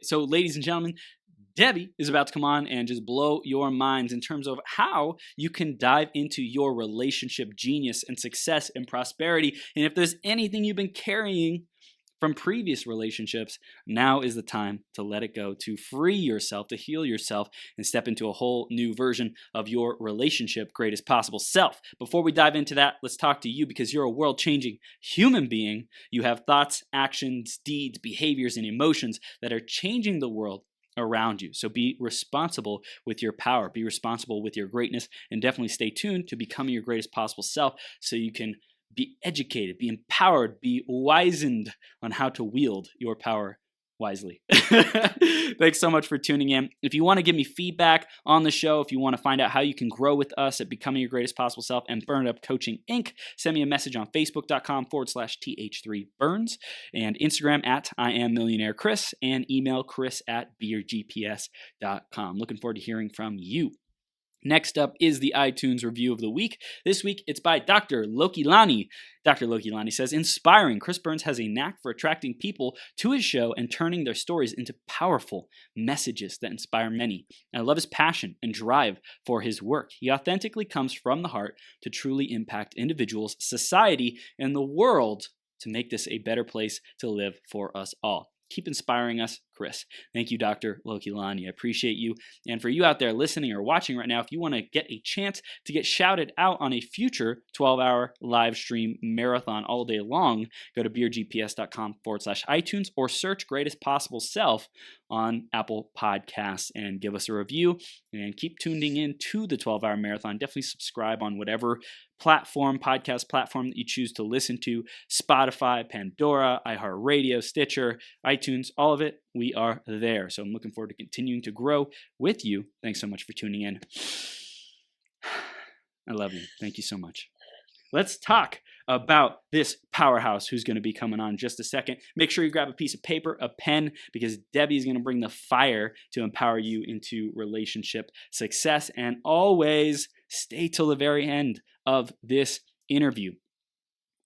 So ladies and gentlemen, Debi is about to come on and just blow your minds in terms of how you can dive into your relationship genius and success and prosperity. And if there's anything you've been carrying from previous relationships, now is the time to let it go, to free yourself, to heal yourself, and step into a whole new version of your relationship greatest possible self. Before we dive into that, let's talk to you, because you're a world-changing human being. You have thoughts, actions, deeds, behaviors, and emotions that are changing the world around you. So be responsible with your power, be responsible with your greatness, and definitely stay tuned to becoming your greatest possible self so you can be educated, be empowered, be wizened on how to wield your power wisely. Thanks so much for tuning in. If you want to give me feedback on the show, if you want to find out how you can grow with us at Becoming Your Greatest Possible Self and Burn It Up Coaching Inc., send me a message on Facebook.com/TH3Burns and Instagram at I Am Millionaire Chris, and email chris@beyourgps.com. Looking forward to hearing from you. Next up is the iTunes review of the week. This week, it's by Dr. Lokilani. Dr. Lokilani says, inspiring. Chris Burns has a knack for attracting people to his show and turning their stories into powerful messages that inspire many. I love his passion and drive for his work. He authentically comes from the heart to truly impact individuals, society, and the world to make this a better place to live for us all. Keep inspiring us, Chris. Thank you, Dr. Lokilani. I appreciate you. And for you out there listening or watching right now, if you want to get a chance to get shouted out on a future 12-hour live stream marathon all day long, go to beyourgps.com/iTunes or search Greatest Possible Self on Apple Podcasts and give us a review. And keep tuning in to the 12-hour marathon. Definitely subscribe on whatever podcast platform that you choose to listen to: Spotify, Pandora, iHeartRadio, Stitcher, iTunes, all of it. We are there. So I'm looking forward to continuing to grow with you. Thanks so much for tuning in. I love you. Thank you so much. Let's talk about this powerhouse who's going to be coming on in just a second. Make sure you grab a piece of paper, a pen, because Debi is going to bring the fire to empower you into relationship success. And always stay till the very end of this interview.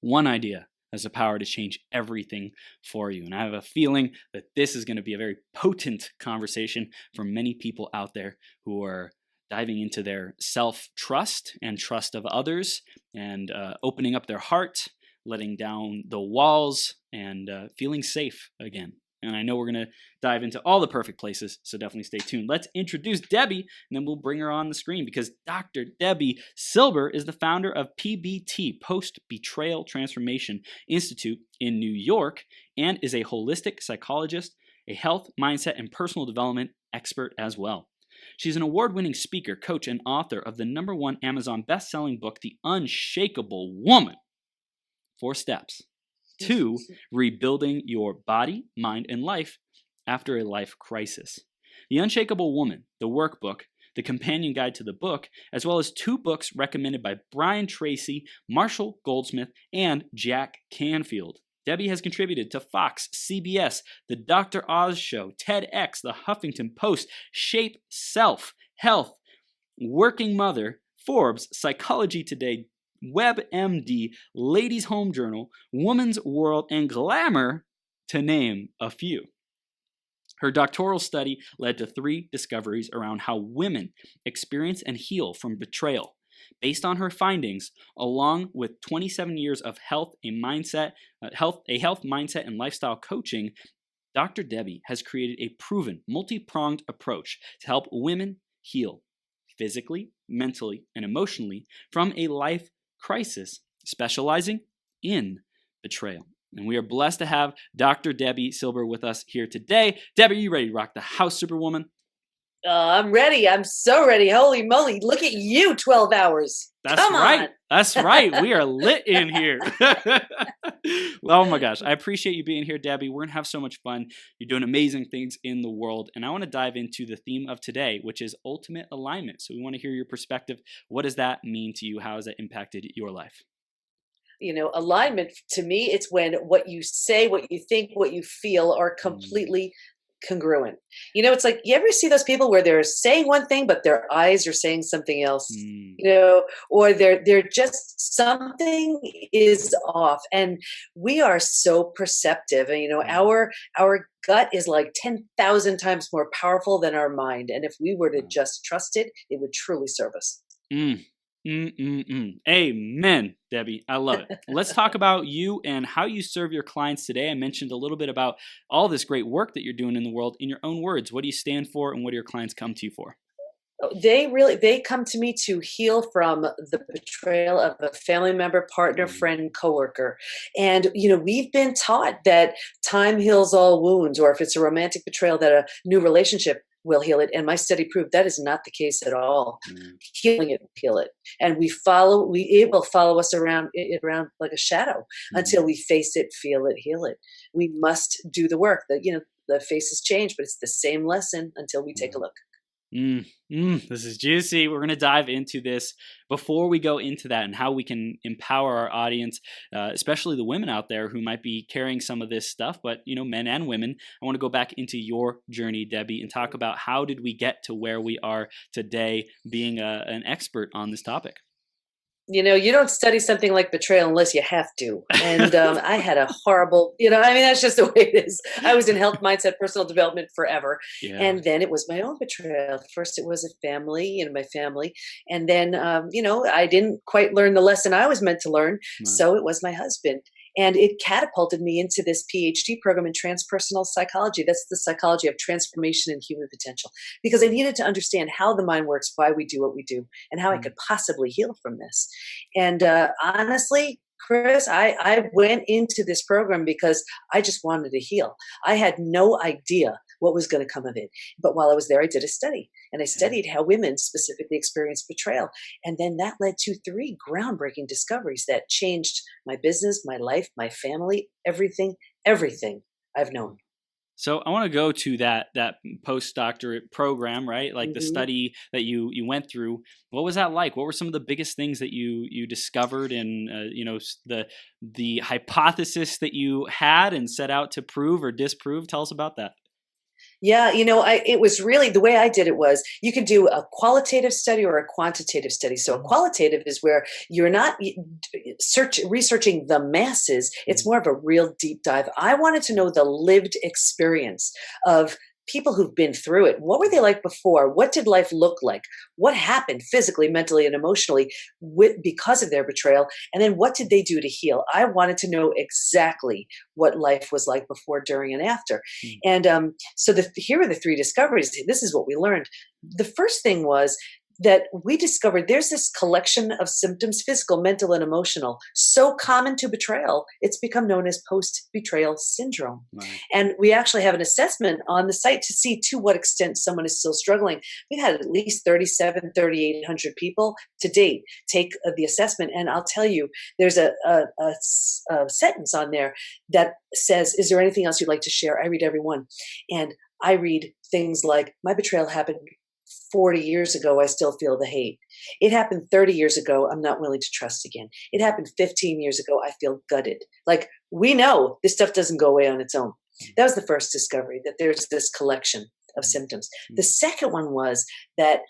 One idea has the power to change everything for you. And I have a feeling that this is going to be a very potent conversation for many people out there who are diving into their self-trust and trust of others, and opening up their heart, letting down the walls, and feeling safe again. And I know we're going to dive into all the perfect places, so definitely stay tuned. Let's introduce Debi, and then we'll bring her on the screen, because Dr. Debi Silber is the founder of PBT, Post-Betrayal Transformation Institute in New York, and is a holistic psychologist, a health, mindset, and personal development expert as well. She's an award-winning speaker, coach, and author of the #1 Amazon best-selling book, The Unshakable Woman: 4 Steps to Rebuilding Your Body, Mind, and Life After a Life Crisis. The Unshakable Woman, the workbook, the companion guide to the book, as well as 2 books recommended by Brian Tracy, Marshall Goldsmith, and Jack Canfield. Debi has contributed to Fox, CBS, The Dr. Oz Show, TEDx, The Huffington Post, Shape Self, Health, Working Mother, Forbes, Psychology Today, WebMD, Ladies' Home Journal, Woman's World, and Glamour, to name a few. Her doctoral study led to 3 discoveries around how women experience and heal from betrayal. Based on her findings, along with 27 years of health, mindset, and lifestyle coaching, Dr. Debi has created a proven, multi-pronged approach to help women heal physically, mentally, and emotionally from a life crisis, specializing in betrayal. And we are blessed to have Dr. Debi Silber with us here today. Debi, are you ready to rock the house, Superwoman? I'm ready. I'm so ready. Holy moly. Look at you, 12 hours. Come on. That's right. We are lit in here. Oh my gosh. I appreciate you being here, Debi. We're going to have so much fun. You're doing amazing things in the world. And I want to dive into the theme of today, which is ultimate alignment. So we want to hear your perspective. What does that mean to you? How has that impacted your life? You know, alignment to me, it's when what you say, what you think, what you feel are completely congruent. It's like, you ever see those people where they're saying one thing, but their eyes are saying something else, or they're just, something is off. And we are so perceptive. And, our gut is like 10,000 times more powerful than our mind. And if we were to just trust it, it would truly serve us. Amen, Debbie. I love it. Let's talk about you and how you serve your clients today. I mentioned a little bit about all this great work that you're doing in the world. In your own words, what do you stand for and what do your clients come to you for? They come to me to heal from the betrayal of a family member, partner, friend, coworker. And, we've been taught that time heals all wounds, or if it's a romantic betrayal, that a new relationship will heal it. And my study proved that is not the case at all. Healing it will heal it. And it will follow us around like a shadow until we face it, feel it, heal it. We must do the work. The faces change, but it's the same lesson until we take a look. This is juicy. We're going to dive into this. Before we go into that and how we can empower our audience, especially the women out there who might be carrying some of this stuff, but men and women, I want to go back into your journey, Debbie, and talk about how did we get to where we are today, being an expert on this topic. You don't study something like betrayal unless you have to. And I had a horrible, that's just the way it is. I was in health, mindset, personal development forever. Yeah. And then it was my own betrayal. First, it was a family, my family. And then, I didn't quite learn the lesson I was meant to learn. Wow. So it was my husband. And it catapulted me into this PhD program in transpersonal psychology. That's the psychology of transformation and human potential. Because I needed to understand how the mind works, why we do what we do, and how I could possibly heal from this. And honestly, Chris, I went into this program because I just wanted to heal. I had no idea what was going to come of it. But while I was there, I did a study. And I studied how women specifically experience betrayal. And then that led to 3 groundbreaking discoveries that changed my business, my life, my family, everything I've known. So I want to go to that postdoctorate program, right? Like the study that you went through. What was that like? What were some of the biggest things that you discovered, and the hypothesis that you had and set out to prove or disprove? Tell us about that. Yeah, it was really, the way I did it was, you could do a qualitative study or a quantitative study. So a qualitative is where you're not researching the masses. It's more of a real deep dive. I wanted to know the lived experience of people who've been through it. What were they like before? What did life look like? What happened physically, mentally, and emotionally because of their betrayal? And then what did they do to heal? I wanted to know exactly what life was like before, during, and after. And so here are the 3 discoveries. This is what we learned. The first thing was that we discovered there's this collection of symptoms, physical, mental, and emotional, so common to betrayal, it's become known as post-betrayal syndrome. Right. And we actually have an assessment on the site to see to what extent someone is still struggling. We've had at least 3,800 people to date take the assessment. And I'll tell you, there's a sentence on there that says, is there anything else you'd like to share? I read every one. And I read things like, my betrayal happened 40 years ago, I still feel the hate. It happened 30 years ago, I'm not willing to trust again. It happened 15 years ago, I feel gutted. Like, we know this stuff doesn't go away on its own. That was the first discovery, that there's this collection of symptoms. The second one was that,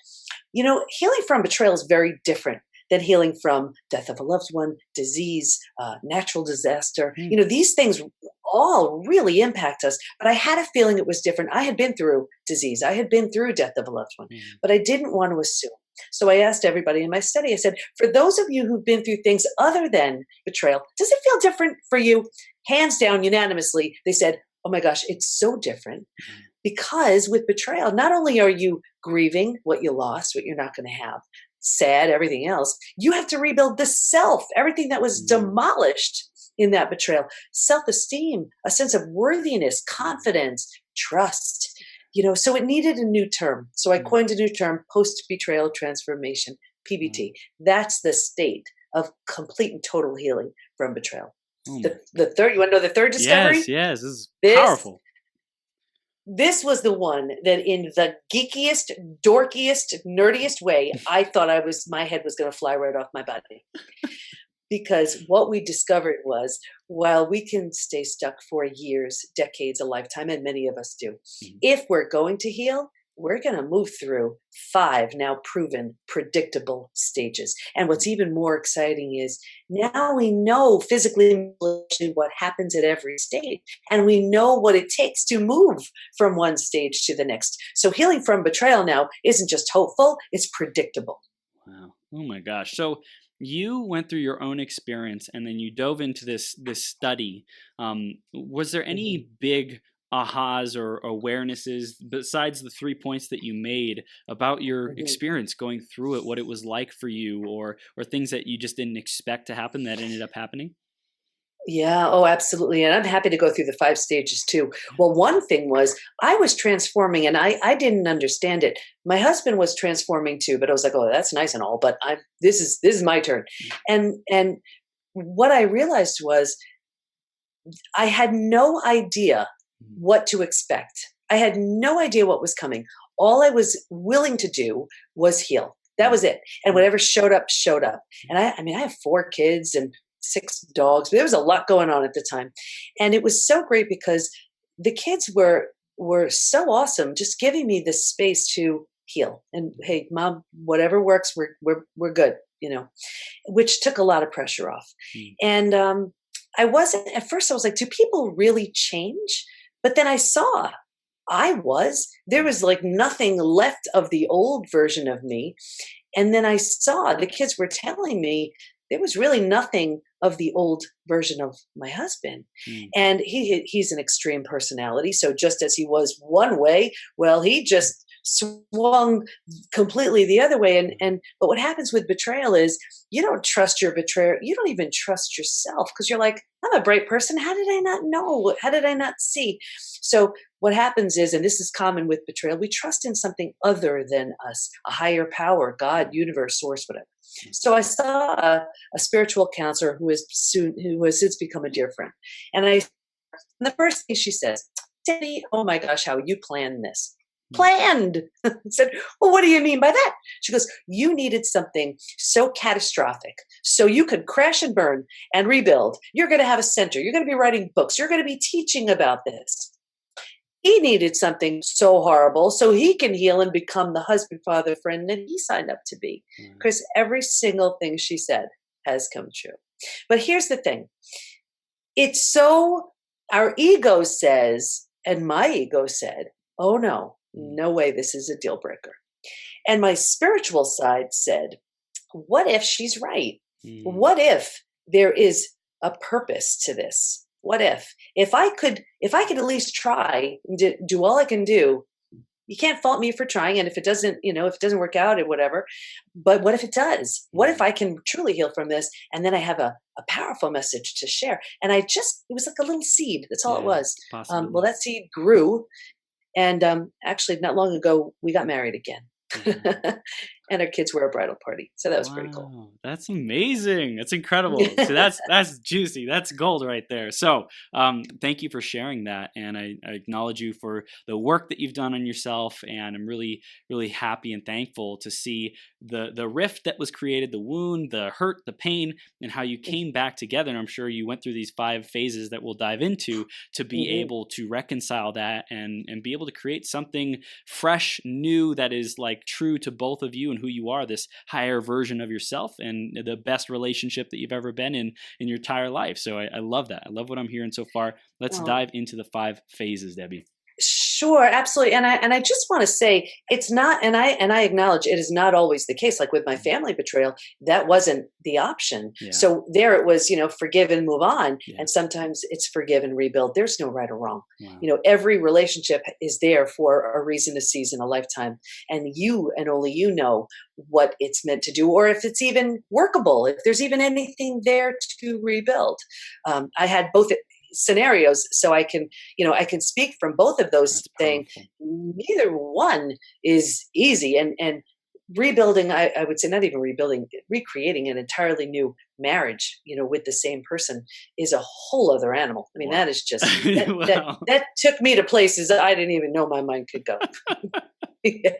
healing from betrayal is very different than healing from death of a loved one, disease, natural disaster. These things all really impact us, but I had a feeling it was different. I had been through disease. I had been through death of a loved one, but I didn't want to assume. So I asked everybody in my study, I said, for those of you who've been through things other than betrayal, does it feel different for you? Hands down, unanimously, they said, oh my gosh, it's so different. Because with betrayal, not only are you grieving what you lost, what you're not going to have, sad, everything else, you have to rebuild the self, everything that was demolished in that betrayal, self-esteem, a sense of worthiness, confidence, trust, so it needed a new term. So I coined a new term, post-betrayal transformation, PBT. That's the state of complete and total healing from betrayal. The third, you want to know the third discovery? Yes, this is powerful. This was the one that, in the geekiest, dorkiest, nerdiest way, I thought my head was going to fly right off my body. because what we discovered was, while we can stay stuck for years, decades, a lifetime, and many of us do, if we're going to heal, we're going to move through 5 now proven predictable stages. And what's even more exciting is now we know physically what happens at every stage, and we know what it takes to move from one stage to the next. So healing from betrayal now isn't just hopeful, it's predictable. Wow. Oh my gosh. So you went through your own experience and then you dove into this study. Was there any big ahas or awarenesses besides the 3 points that you made about your experience going through it, what it was like for you, or things that you just didn't expect to happen that ended up happening? Yeah, oh, absolutely. And I'm happy to go through the 5 stages too. Well, one thing was I was transforming and I didn't understand it. My husband was transforming too, but I was like, oh, that's nice and all, but this is my turn. And what I realized was I had no idea what to expect. I had no idea what was coming. All I was willing to do was heal. That was it. And whatever showed up, showed up. And I mean, I have 4 kids and 6 dogs. There was a lot going on at the time. And it was so great because the kids were so awesome, just giving me this space to heal. And hey, mom, whatever works, we're good, which took a lot of pressure off. And I wasn't, at first I was like, do people really change? But then I saw there was like nothing left of the old version of me. And then I saw the kids were telling me there was really nothing of the old version of my husband. And he's an extreme personality. So just as he was one way, well, he just swung completely the other way. But what happens with betrayal is you don't trust your betrayer. You don't even trust yourself because you're like, I'm a bright person. How did I not know? How did I not see? So what happens is, and this is common with betrayal, we trust in something other than us, a higher power, God, universe, source, whatever. So I saw a spiritual counselor who has since become a dear friend. And the first thing she says, Debbie, oh my gosh, how you planned this. Planned. I said, well, what do you mean by that? She goes, you needed something so catastrophic so you could crash and burn and rebuild. You're going to have a center. You're going to be writing books. You're going to be teaching about this. He needed something so horrible so he can heal and become the husband, father, friend that he signed up to be. Because every single thing she said has come true. But here's the thing. It's so, our ego says, and my ego said, oh no way, this is a deal breaker. And my spiritual side said, what if she's right? What if there is a purpose to this? What if I could at least try and do all I can do, you can't fault me for trying. And if it doesn't, if it doesn't work out or whatever, but what if it does? What if I can truly heal from this? And then I have a powerful message to share. And it was like a little seed. That's all it was. Well, that seed grew. And actually, not long ago, we got married again. And our kids were a bridal party. So that was pretty cool. That's amazing. That's incredible. So that's juicy. That's gold right there. So thank you for sharing that. And I acknowledge you for the work that you've done on yourself. And I'm really, really happy and thankful to see the rift that was created, the wound, the hurt, the pain, and how you came back together. And I'm sure you went through these 5 phases that we'll dive into to be able to reconcile that and be able to create something fresh, new, that is like true to both of you and who you are, this higher version of yourself and the best relationship that you've ever been in your entire life. So I love that. I love what I'm hearing so far. Let's dive into the 5 phases, Debbie. Sure, absolutely. And I just want to say it's not, and I acknowledge it is not always the case. Like with my family betrayal, that wasn't the option. Yeah. So there it was, forgive and move on. Yeah. And sometimes it's forgive and rebuild. There's no right or wrong. Wow. Every relationship is there for a reason, a season, a lifetime. And you and only you know what it's meant to do, or if it's even workable, if there's even anything there to rebuild. I had both scenarios, so I can speak from both of those, saying neither one is easy, and rebuilding, I would say, not even rebuilding, recreating an entirely new marriage, with the same person is a whole other animal. I mean, wow. That is just that took me to places I didn't even know my mind could go. Yeah,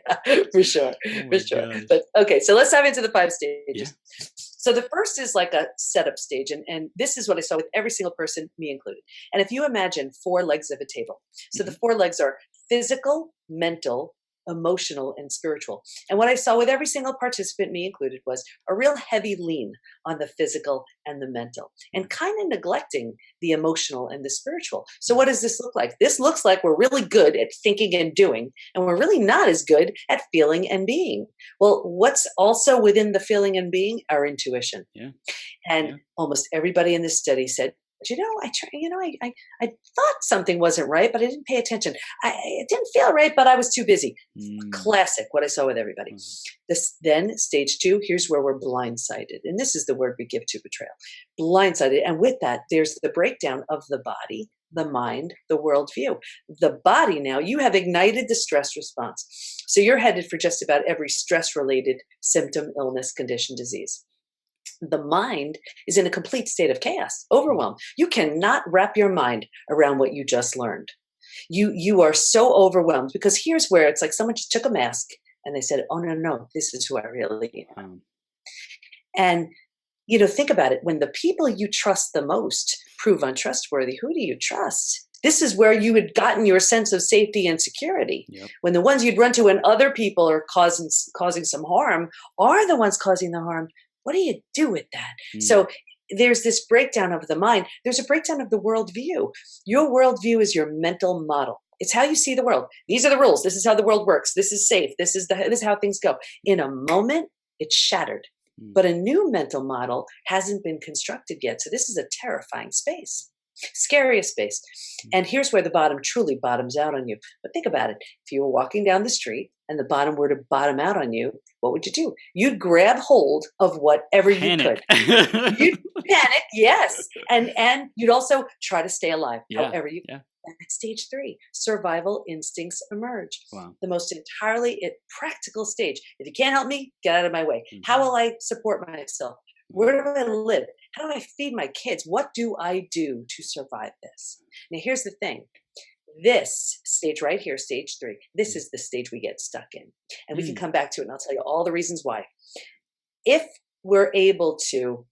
for sure. Gosh. But okay, so let's dive into the 5 stages. Yeah. So the first is like a setup stage. And this is what I saw with every single person, me included. And if you imagine 4 legs of a table, so the 4 legs are physical, mental, emotional, and spiritual. And what I saw with every single participant, me included, was a real heavy lean on the physical and the mental, and kind of neglecting the emotional and the spiritual. So what does this look like? This looks like we're really good at thinking and doing, and we're really not as good at feeling and being. Well, what's also within the feeling and being? Our intuition. Yeah. And Yeah. almost everybody in this study said, I thought something wasn't right, but I didn't pay attention. It didn't feel right, but I was too busy. Classic, what I saw with everybody. Then stage 2, here's where we're blindsided. And this is the word we give to betrayal. Blindsided. And with that, there's the breakdown of the body, the mind, the worldview. The body now, you have ignited the stress response. So you're headed for just about every stress-related symptom, illness, condition, disease. The mind is in a complete state of chaos, overwhelmed. You cannot wrap your mind around what you just learned. You are so overwhelmed, because here's where it's like someone just took a mask and they said, oh, no, this is who I really am. And, think about it. When the people you trust the most prove untrustworthy, who do you trust? This is where you had gotten your sense of safety and security. Yep. When the ones you'd run to when other people are causing some harm are the ones causing the harm. What do you do with that? So there's this breakdown of the mind. There's a breakdown of the worldview. Your worldview is your mental model. It's how you see the world. These are the rules. This is how the world works. This is safe. This is how things go. In a moment, it's shattered. But a new mental model hasn't been constructed yet. So this is a terrifying space. Scariest space. And here's where the bottom truly bottoms out on you. But think about it. If you were walking down the street and the bottom were to bottom out on you, what would you do? You'd grab hold of whatever you could. You'd panic, yes. And you'd also try to stay alive however you could. And at stage 3, survival instincts emerge. Wow. The most entirely practical stage. If you can't help me, get out of my way. How will I support myself? Where do I live? How do I feed my kids? What do I do to survive this? Now, here's the thing. This stage right here, stage 3, this is the stage we get stuck in. And we can come back to it, and I'll tell you all the reasons why. If we're able to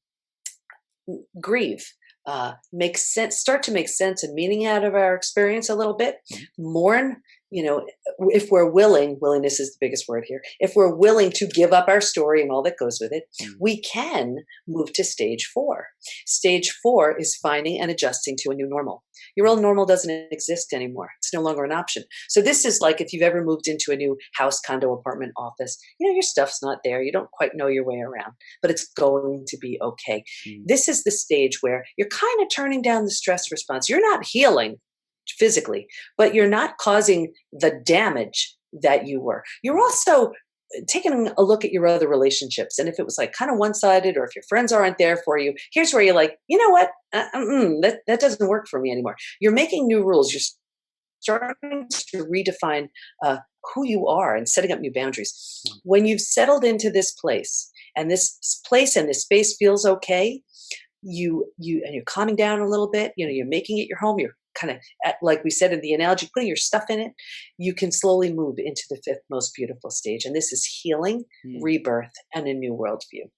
grieve, make sense, start to make sense and meaning out of our experience a little bit, mourn, if we're willing, willingness is the biggest word here. If we're willing to give up our story and all that goes with it, we can move to stage 4. Stage 4 is finding and adjusting to a new normal. Your old normal doesn't exist anymore. It's no longer an option. So this is like if you've ever moved into a new house, condo, apartment, office, your stuff's not there. You don't quite know your way around, but it's going to be okay. This is the stage where you're kind of turning down the stress response. You're not healing physically, but you're not causing the damage that you were. You're also taking a look at your other relationships. And if it was like kind of one-sided, or if your friends aren't there for you, here's where you're like, you know what? That doesn't work for me anymore. You're making new rules. You're starting to redefine who you are and setting up new boundaries. When you've settled into this place and this space feels okay, and you're calming down a little bit, you're making it your home, you're kind of, like we said in the analogy, putting your stuff in it, you can slowly move into the 5th most beautiful stage. And this is healing, rebirth, and a new worldview.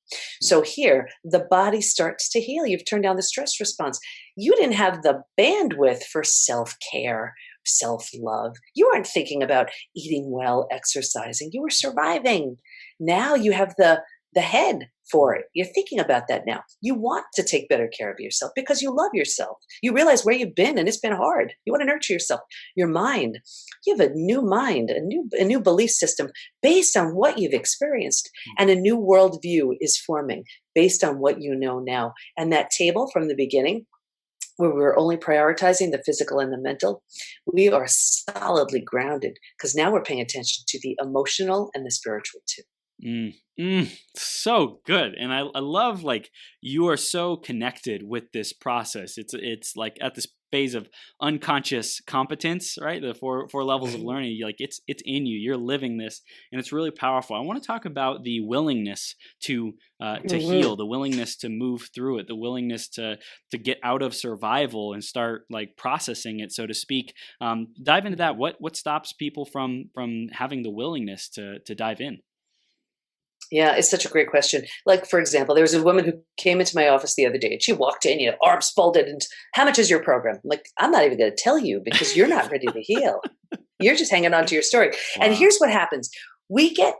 So here, the body starts to heal. You've turned down the stress response. You didn't have the bandwidth for self-care, self-love. You weren't thinking about eating well, exercising. You were surviving. Now you have the head for it. You're thinking about that now. You want to take better care of yourself because you love yourself. You realize where you've been and it's been hard. You want to nurture yourself. Your mind, you have a new mind, a new belief system based on what you've experienced, and a new worldview is forming based on what you know now. And that table from the beginning, where we were only prioritizing the physical and the mental, we are solidly grounded because now we're paying attention to the emotional and the spiritual too. So good. And I love, like, you are so connected with this process. It's like at this phase of unconscious competence, right? The four levels of learning, like it's in you, you're living this, and it's really powerful. I want to talk about the willingness to heal, the willingness to move through it, the willingness to get out of survival and start like processing it, so to speak. Dive into that. What stops people from having the willingness to dive in? Yeah, it's such a great question. Like, for example, there was a woman who came into my office the other day and she walked in, arms folded, and how much is your program? I'm like, I'm not even going to tell you because you're not ready to heal. You're just hanging on to your story. And Wow. here's what happens. We get,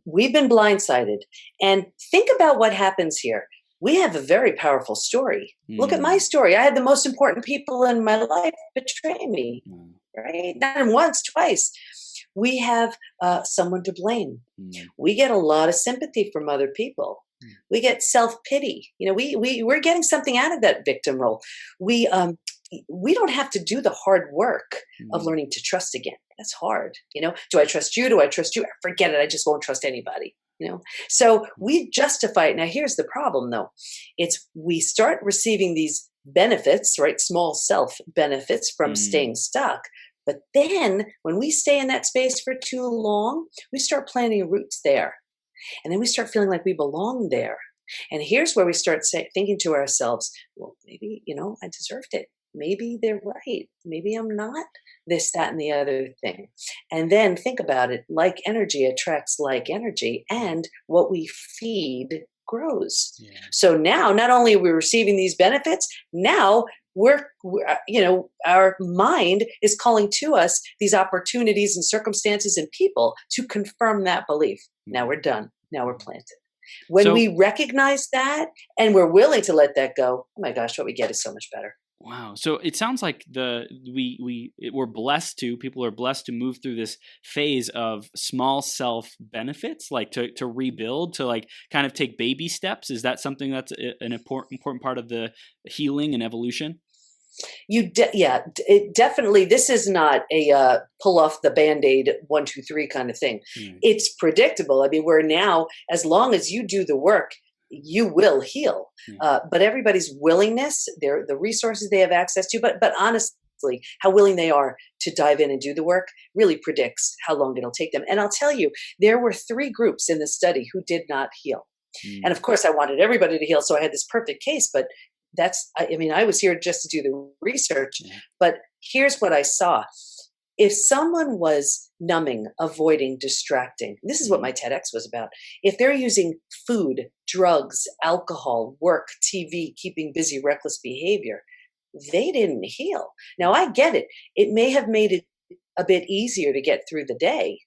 we've been blindsided. And think about what happens here. We have a very powerful story. Look at my story. I had the most important people in my life betray me, right? Not once, twice. We have someone to blame. We get a lot of sympathy from other people. We get self-pity. We're getting something out of that victim role. We don't have to do the hard work of learning to trust again. That's hard. Do I trust you? Do I trust you? Forget it. I just won't trust anybody. So we justify it. Now, here's the problem, though. We start receiving these benefits, right? Small self benefits from staying stuck. But then when we stay in that space for too long, we start planting roots there. And then we start feeling like we belong there. And here's where we start thinking to ourselves, well, maybe, I deserved it. Maybe they're right. Maybe I'm not this, that, and the other thing. And then think about it. Like energy attracts like energy, and what we feed grows. Yeah. So now, not only are we receiving these benefits, now our mind is calling to us these opportunities and circumstances and people to confirm that belief. Now we're done. Now we're planted. When we recognize that and we're willing to let that go, oh my gosh, what we get is so much better. Wow. So it sounds like people are blessed to move through this phase of small self benefits, like to rebuild, to like kind of take baby steps. Is that something that's an important part of the healing and evolution? Definitely. This is not a pull off the Band-Aid 1, 2, 3 kind of thing. It's predictable. I mean, we're now, as long as you do the work, you will heal. But everybody's willingness, the resources they have access to, but honestly, how willing they are to dive in and do the work really predicts how long it'll take them. And I'll tell you, there were 3 groups in the study who did not heal. And of course, I wanted everybody to heal, so I had this perfect case, but I was here just to do the research, but here's what I saw. If someone was numbing, avoiding, distracting, this is what my TEDx was about. If they're using food, drugs, alcohol, work, TV, keeping busy, reckless behavior, they didn't heal. Now, I get it. It may have made it a bit easier to get through the day,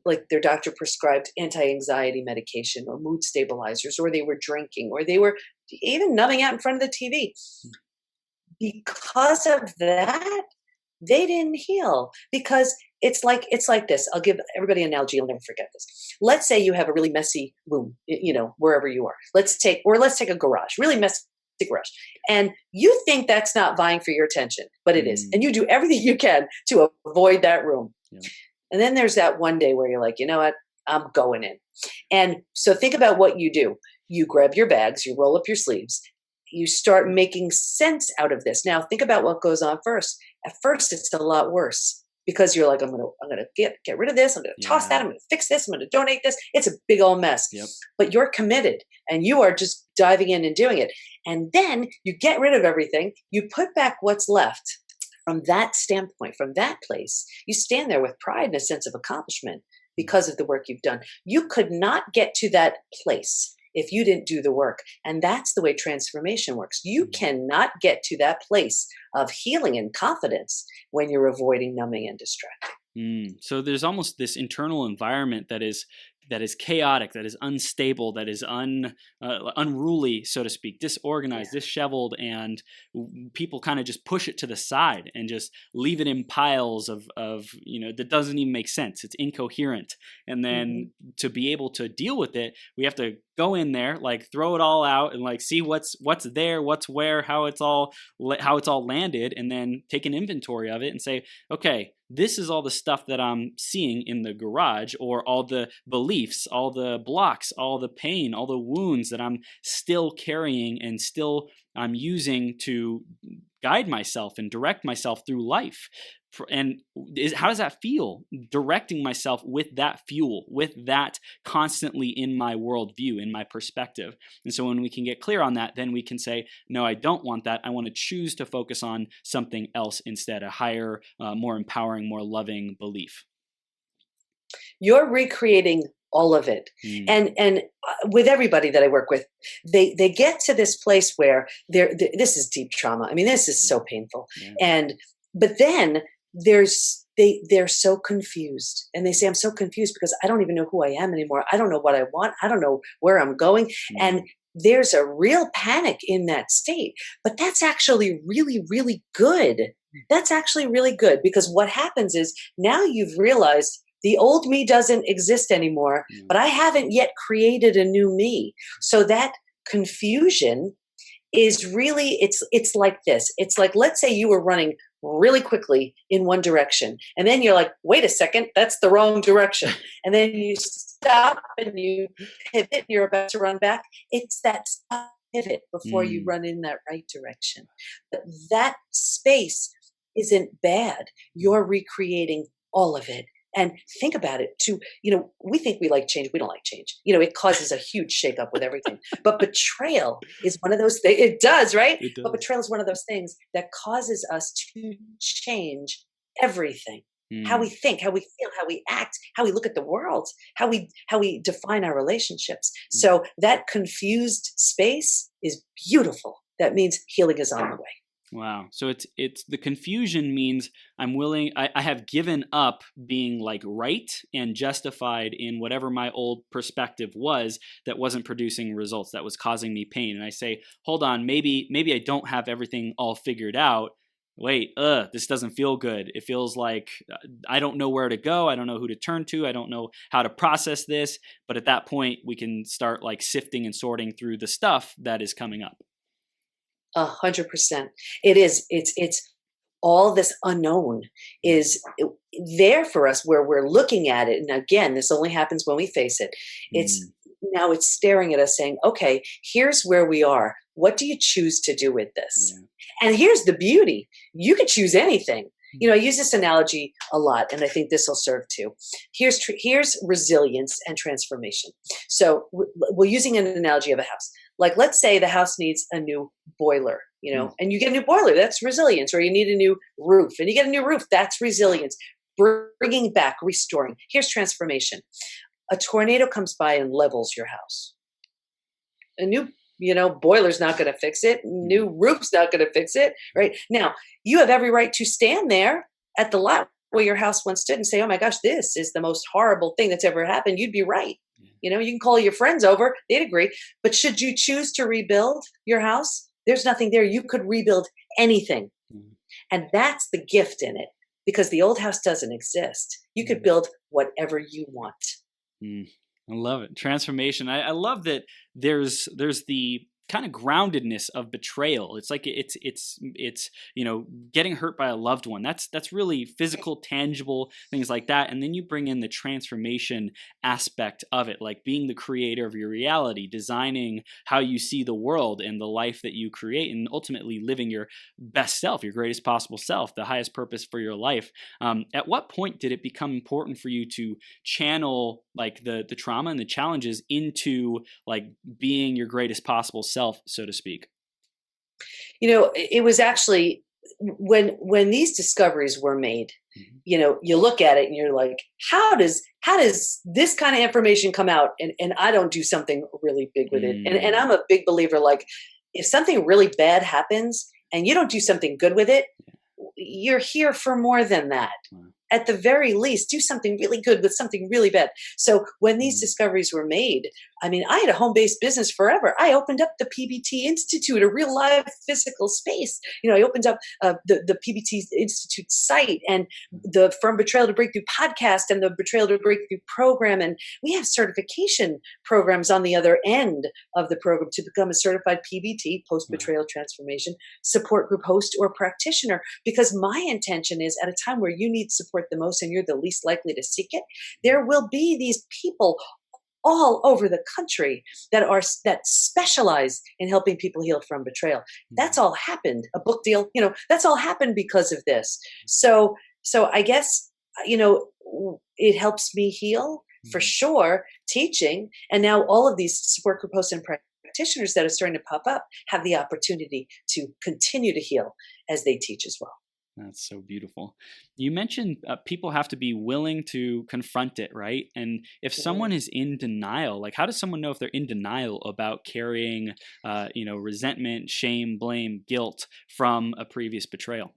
like their doctor prescribed anti-anxiety medication or mood stabilizers, or they were drinking, or they were even numbing out in front of the TV. Because of that, they didn't heal, because it's like this. I'll give everybody an analogy. I'll never forget this. Let's say you have a really messy room, wherever you are. Let's take a garage, really messy garage. And you think that's not vying for your attention, but it is. And you do everything you can to avoid that room. Yeah. And then there's that one day where you're like, you know what? I'm going in. And so think about what you do. You grab your bags, you roll up your sleeves, you start making sense out of this. Now think about what goes on first. At first, it's a lot worse, because you're like, I'm gonna get rid of this. I'm gonna toss that. I'm gonna fix this. I'm gonna donate this. It's a big old mess. Yep. But you're committed, and you are just diving in and doing it. And then you get rid of everything. You put back what's left. From that standpoint, from that place, you stand there with pride and a sense of accomplishment because of the work you've done. You could not get to that place if you didn't do the work. And that's the way transformation works. You cannot get to that place of healing and confidence when you're avoiding, numbing, and distracting. So there's almost this internal environment that is chaotic, that is unstable, that is unruly, so to speak, disorganized, disheveled, and people kind of just push it to the side and just leave it in piles of that doesn't even make sense. It's incoherent. And then to be able to deal with it, we have to go in there, like throw it all out and like see what's there, what's where, how it's all landed, and then take an inventory of it and say, okay, this is all the stuff that I'm seeing in the garage, or all the beliefs, all the blocks, all the pain, all the wounds that I'm still carrying and still I'm using to guide myself and direct myself through life. And how does that feel? Directing myself with that fuel, with that constantly in my worldview, in my perspective. And so when we can get clear on that, then we can say, no, I don't want that. I want to choose to focus on something else instead, a higher, more empowering, more loving belief. You're recreating all of it. Mm. And with everybody that I work with, they get to this place where this is deep trauma. I mean, this is so painful. Yeah. But then they're so confused, and they say, I'm so confused because I don't even know who I am anymore. I don't know what I want. I don't know where I'm going. And there's a real panic in that state, but that's actually really, really good. That's actually really good, because what happens is now you've realized the old me doesn't exist anymore, but I haven't yet created a new me. So that confusion is really, it's like this. It's like, let's say you were running really quickly in one direction, and then you're like, wait a second, that's the wrong direction. And then you stop and you pivot, and you're about to run back. It's that stop, pivot before you run in that right direction. But that space isn't bad. You're recreating all of it. And think about it too. We think we like change. We don't like change. It causes a huge shakeup with everything. But betrayal is one of those things. It does, right? It does. But betrayal is one of those things that causes us to change everything. How we think, how we feel, how we act, how we look at the world, how we define our relationships. So that confused space is beautiful. That means healing is on the way. Wow. So it's the confusion means I have given up being like right and justified in whatever my old perspective was that wasn't producing results, that was causing me pain. And I say, hold on, maybe I don't have everything all figured out. Wait, this doesn't feel good. It feels like I don't know where to go. I don't know who to turn to. I don't know how to process this. But at that point, we can start like sifting and sorting through the stuff that is coming up. 100%. It is. It's all this unknown is there for us, where we're looking at it. And again, this only happens when we face it. Now it's staring at us saying, okay, here's where we are. What do you choose to do with this? Yeah. And here's the beauty. You could choose anything. I use this analogy a lot, and I think this will serve too. Here's resilience and transformation. So we're using an analogy of a house. Like, let's say the house needs a new boiler, and you get a new boiler, that's resilience. Or you need a new roof, and you get a new roof, that's resilience. Bringing back, restoring. Here's transformation. A tornado comes by and levels your house. A new boiler's not going to fix it. New roof's not going to fix it. Right now, you have every right to stand there at the lot where your house once stood and say, oh my gosh, this is the most horrible thing that's ever happened. You'd be right. You can call your friends over. They'd agree. But should you choose to rebuild your house, there's nothing there. You could rebuild anything. And that's the gift in it, because the old house doesn't exist. You could build whatever you want. I love it. Transformation. I love that there's the kind of groundedness of betrayal. It's like it's getting hurt by a loved one. That's really physical, tangible things like that. And then you bring in the transformation aspect of it, like being the creator of your reality, designing how you see the world and the life that you create, and ultimately living your best self, your greatest possible self, the highest purpose for your life. At what point did it become important for you to channel like the trauma and the challenges into like being your greatest possible self, so to speak? It was actually when these discoveries were made, you look at it and you're like, how does this kind of information come out and I don't do something really big with it? And I'm a big believer, like, if something really bad happens and you don't do something good with it, you're here for more than that. At the very least, do something really good with something really bad. So when these discoveries were made, I mean, I had a home-based business forever. I opened up the PBT Institute, a real live physical space. I opened up the PBT Institute site and the From Betrayal to Breakthrough podcast and the Betrayal to Breakthrough program. And we have certification programs on the other end of the program to become a certified PBT, post-betrayal transformation, support group host or practitioner. Because my intention is, at a time where you need support the most and you're the least likely to seek it, there will be these people all over the country that specialize in helping people heal from betrayal. That's all happened. A book deal, that's all happened because of this. So I guess, it helps me heal for sure, teaching. And now all of these support group hosts and practitioners that are starting to pop up have the opportunity to continue to heal as they teach as well. That's so beautiful. You mentioned people have to be willing to confront it, right? And if someone is in denial, like how does someone know if they're in denial about carrying, resentment, shame, blame, guilt from a previous betrayal?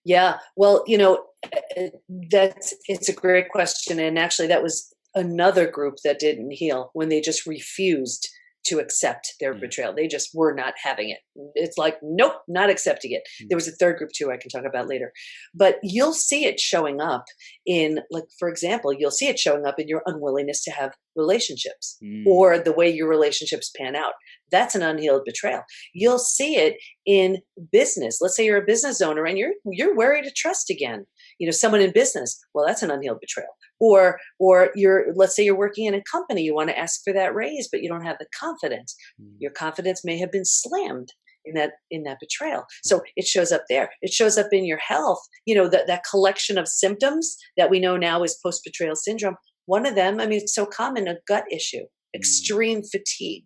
Yeah, well, it's a great question, and actually, that was another group that didn't heal when they just refused to accept their Yeah. betrayal. They just were not having it. It's like, nope, not accepting it. Mm. There was a third group too I can talk about later. But you'll see it showing up in, like, for example, you'll see it showing up in your unwillingness to have relationships Mm. or the way your relationships pan out. That's an unhealed betrayal. You'll see it in business. Let's say you're a business owner and you're wary to trust again. Someone in business. Well, that's an unhealed betrayal. Or let's say you're working in a company, you want to ask for that raise, but you don't have the confidence. Mm. Your confidence may have been slammed in that betrayal. So it shows up there. It shows up in your health. That collection of symptoms that we know now is post-betrayal syndrome. One of them, it's so common, a gut issue, extreme fatigue,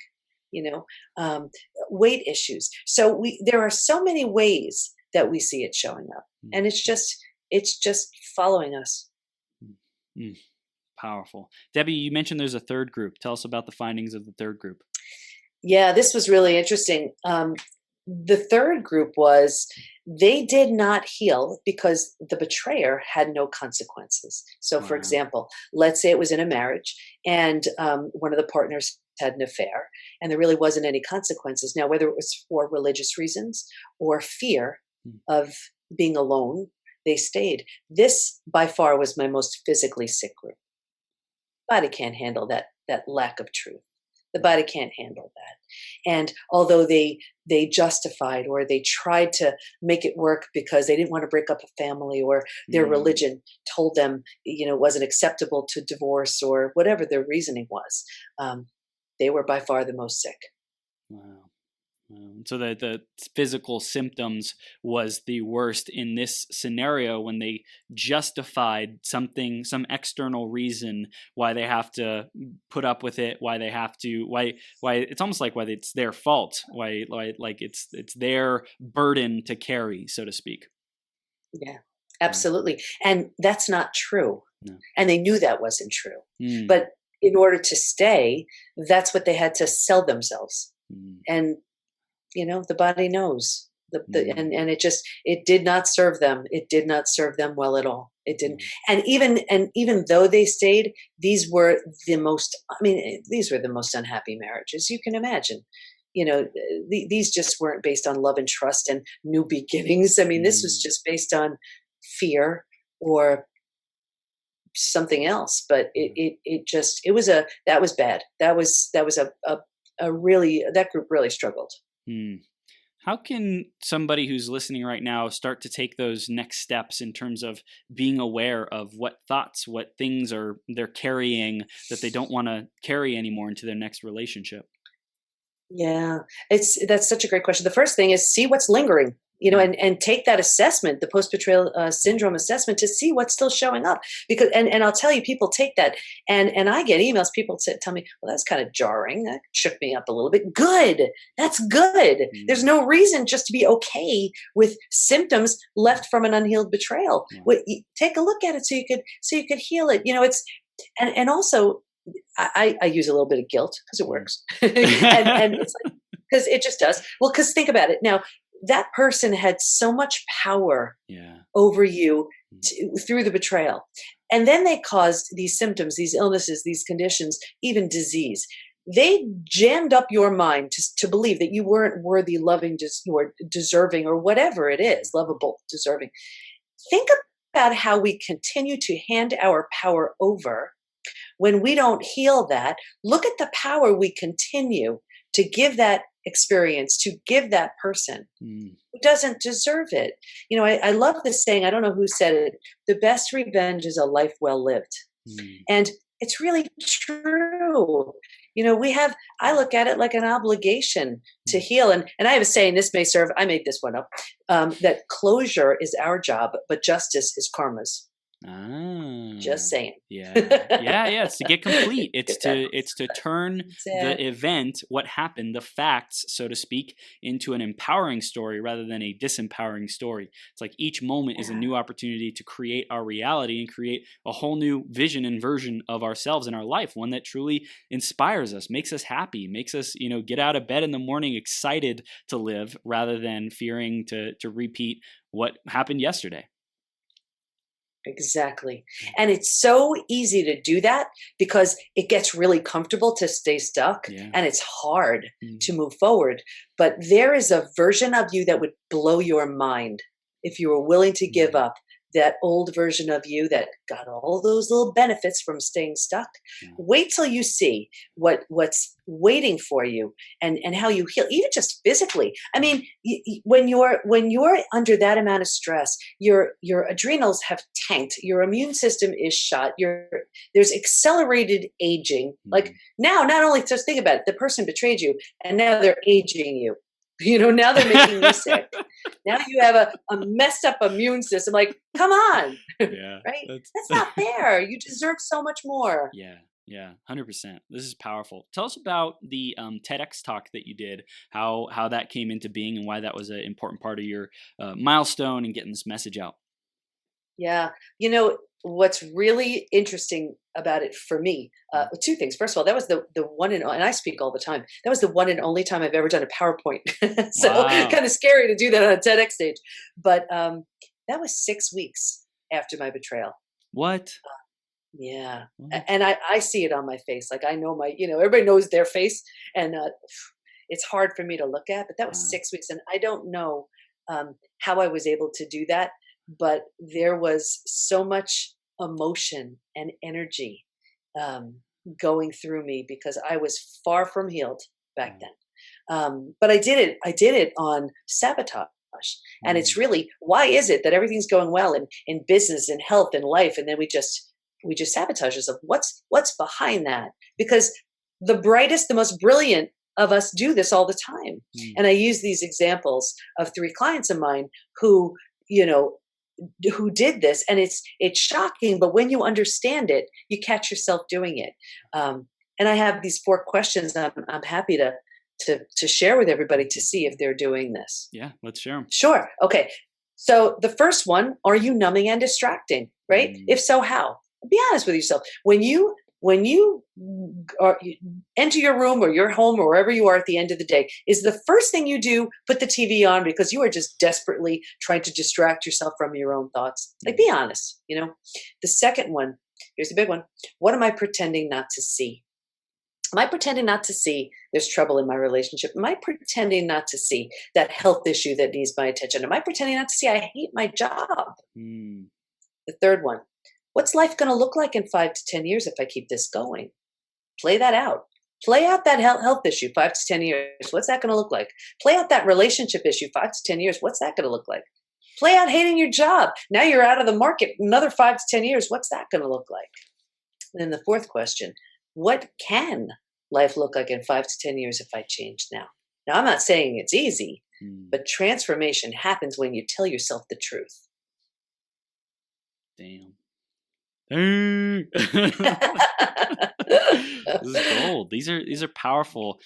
weight issues. So there are so many ways that we see it showing up, and it's just following us. Mm. Powerful. Debi, you mentioned there's a third group. Tell us about the findings of the third group. Yeah, this was really interesting. The third group was they did not heal because the betrayer had no consequences. So, for Wow. example, let's say it was in a marriage and one of the partners had an affair and there really wasn't any consequences. Now, whether it was for religious reasons or fear Mm. of being alone, they stayed. This, by far, was my most physically sick group. Body can't handle that lack of truth. The body can't handle that. And although they justified or they tried to make it work because they didn't want to break up a family or their religion told them, it wasn't acceptable to divorce or whatever their reasoning was, they were by far the most sick. Wow. So the physical symptoms was the worst in this scenario when they justified something, some external reason why they have to put up with it, why it's almost like why it's their fault, why like it's their burden to carry, so to speak. Yeah, absolutely. And that's not true. No. And they knew that wasn't true. Mm. But in order to stay, that's what they had to sell themselves. And the body knows and it did not serve them. It did not serve them well at all. It didn't. And even though they stayed, these were the most unhappy marriages you can imagine. These just weren't based on love and trust and new beginnings. This was just based on fear or something else. But that was bad. That group really struggled. How can somebody who's listening right now start to take those next steps in terms of being aware of what thoughts, what things they're carrying that they don't want to carry anymore into their next relationship? Yeah, that's such a great question. The first thing is see what's lingering, and take that assessment, the post-betrayal syndrome assessment, to see what's still showing up. Because, and I'll tell you, people take that, and I get emails. People tell me, "Well, that's kind of jarring. That shook me up a little bit." Good, that's good. There's no reason just to be okay with symptoms left from an unhealed betrayal. Take a look at it so you could heal it. It's and also. I use a little bit of guilt because it works, and it's like, because it just does. Well, because think about it now. That person had so much power over you through the betrayal, and then they caused these symptoms, these illnesses, these conditions, even disease. They jammed up your mind to believe that you weren't worthy, loving, or deserving, or whatever it is, lovable, deserving. Think about how we continue to hand our power over. When we don't heal that, look at the power we continue to give that experience, to give that person who doesn't deserve it. I love this saying, I don't know who said it, the best revenge is a life well lived. And it's really true. I look at it like an obligation to heal. And I have a saying, this may serve, I made this one up, that closure is our job, but justice is karma's. Just saying. Yeah. Yeah. It's to get complete. It's to turn the event, what happened, the facts, so to speak, into an empowering story rather than a disempowering story. It's like each moment is a new opportunity to create our reality and create a whole new vision and version of ourselves in our life, one that truly inspires us, makes us happy, makes us, get out of bed in the morning excited to live rather than fearing to repeat what happened yesterday. Exactly. And it's so easy to do that because it gets really comfortable to stay stuck and it's hard to move forward. But there is a version of you that would blow your mind if you were willing to give up that old version of you that got all those little benefits from staying stuck. Wait till you see what's waiting for you and how you heal, even just physically. I mean, when you're under that amount of stress, your adrenals have tanked, your immune system is shot, there's accelerated aging. Like now, not only just think about it, the person betrayed you and now they're aging you. Now they're making you sick. Now you have a messed up immune system. Like, come on. Yeah. Right? That's not fair. You deserve so much more. Yeah, 100%. This is powerful. Tell us about the TEDx talk that you did, how that came into being and why that was an important part of your milestone and getting this message out. Yeah. What's really interesting about it for me, two things. First of all, that was the one and I speak all the time. That was the one and only time I've ever done a PowerPoint. So kind of scary to do that on a TEDx stage. But that was 6 weeks after my betrayal. What? Yeah. And I see it on my face. Like I know everybody knows their face and it's hard for me to look at, but that was 6 weeks. And I don't know how I was able to do that. But there was so much emotion and energy going through me because I was far from healed back then. But I did it on sabotage. And it's really, why is it that everything's going well in business and health and life, and then we just sabotage ourselves? What's behind that? Because the brightest, the most brilliant of us do this all the time. And I use these examples of 3 clients of mine who did this, and it's shocking, but when you understand it, you catch yourself doing it. And I have these 4 questions I'm happy to share with everybody to see if they're doing this. Yeah, let's share them. Sure. Okay. So the first one, are you numbing and distracting? Right? If so, how? Be honest with yourself. When you enter your room or your home or wherever you are at the end of the day, is the first thing you do put the TV on because you are just desperately trying to distract yourself from your own thoughts? Like, be honest. The second one, here's the big one. What am I pretending not to see? Am I pretending not to see there's trouble in my relationship? Am I pretending not to see that health issue that needs my attention? Am I pretending not to see I hate my job? The third one, what's life going to look like in 5 to 10 years if I keep this going? Play that out. Play out that health issue 5 to 10 years. What's that going to look like? Play out that relationship issue 5 to 10 years. What's that going to look like? Play out hating your job. Now you're out of the market. Another 5 to 10 years. What's that going to look like? And then the fourth question, what can life look like in 5 to 10 years if I change now? Now, I'm not saying it's easy, but transformation happens when you tell yourself the truth. Damn. This is gold. These are powerful.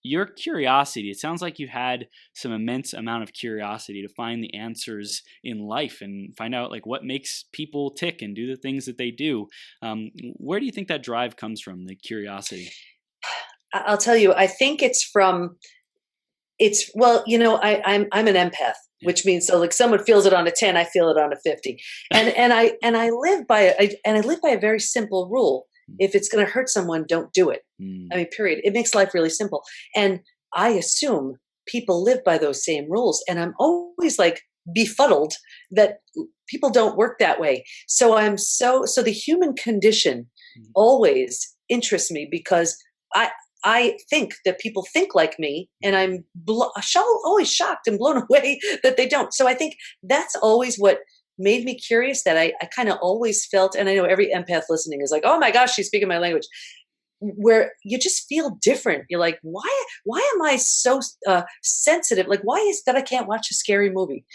Your curiosity, it sounds like you had some immense amount of curiosity to find the answers in life and find out like what makes people tick and do the things that they do. Where do you think that drive comes from, the curiosity? I'll tell you, I think I'm an empath, which means so like someone feels it on a 10, I feel it on a 50. And I live by a very simple rule. If it's going to hurt someone, don't do it. I mean, period. It makes life really simple. And I assume people live by those same rules. And I'm always like befuddled that people don't work that way. So so the human condition always interests me because I think that people think like me, and I'm always shocked and blown away that they don't. So I think that's always what made me curious, that I kind of always felt, and I know every empath listening is like, oh my gosh, she's speaking my language. where you just feel different. You're like, why am I so sensitive? Like, why is it that I can't watch a scary movie?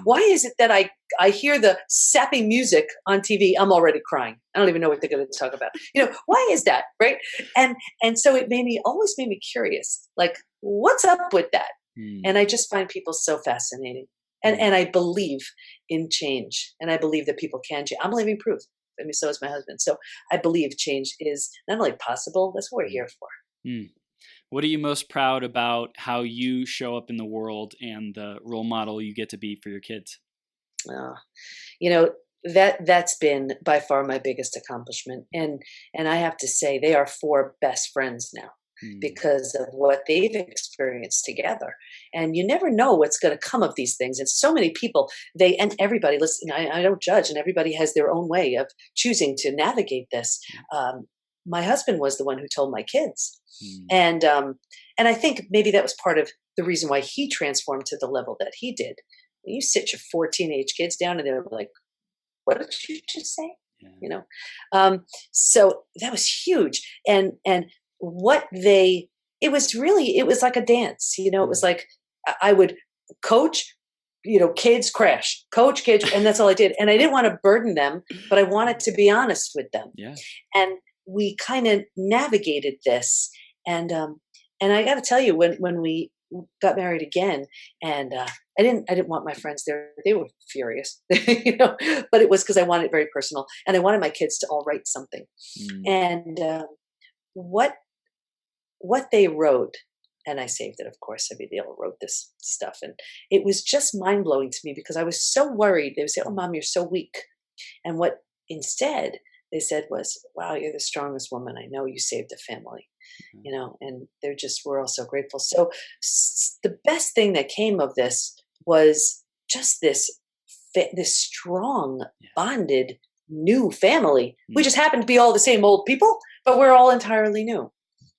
Why is it that I hear the sappy music on TV, I'm already crying. I don't even know what they're going to talk about. Why is that, right? And so it always made me curious, like, what's up with that? And I just find people so fascinating. And I believe in change, and I believe that people can change. I'm living proof. I mean, so is my husband. So I believe change is not only possible, that's what we're here for. What are you most proud about how you show up in the world and the role model you get to be for your kids? That's been by far my biggest accomplishment. And I have to say, they are 4 best friends now because of what they've experienced together. And you never know what's going to come of these things. And so many people, and everybody, listen, I don't judge, and everybody has their own way of choosing to navigate this. My husband was the one who told my kids. And I think maybe that was part of the reason why he transformed to the level that he did. You sit your 4 teenage kids down and they're like, what did you just say? Yeah. So that was huge. And it was like a dance, it was like I would coach, kids crash, coach kids. And that's all I did. And I didn't want to burden them, but I wanted to be honest with them. Yeah. And we kind of navigated this. And I got to tell you, when we got married again, and I didn't want my friends there. They were furious, but it was because I wanted it very personal, and I wanted my kids to all write something. And what they wrote, and I saved it, of course. I mean, they all wrote this stuff, and it was just mind blowing to me because I was so worried. They would say, "Oh, Mom, you're so weak," and what instead they said was, "Wow, you're the strongest woman I know. You saved a family." And we're all so grateful. So the best thing that came of this was just this strong, bonded, new family. We just happen to be all the same old people, but we're all entirely new.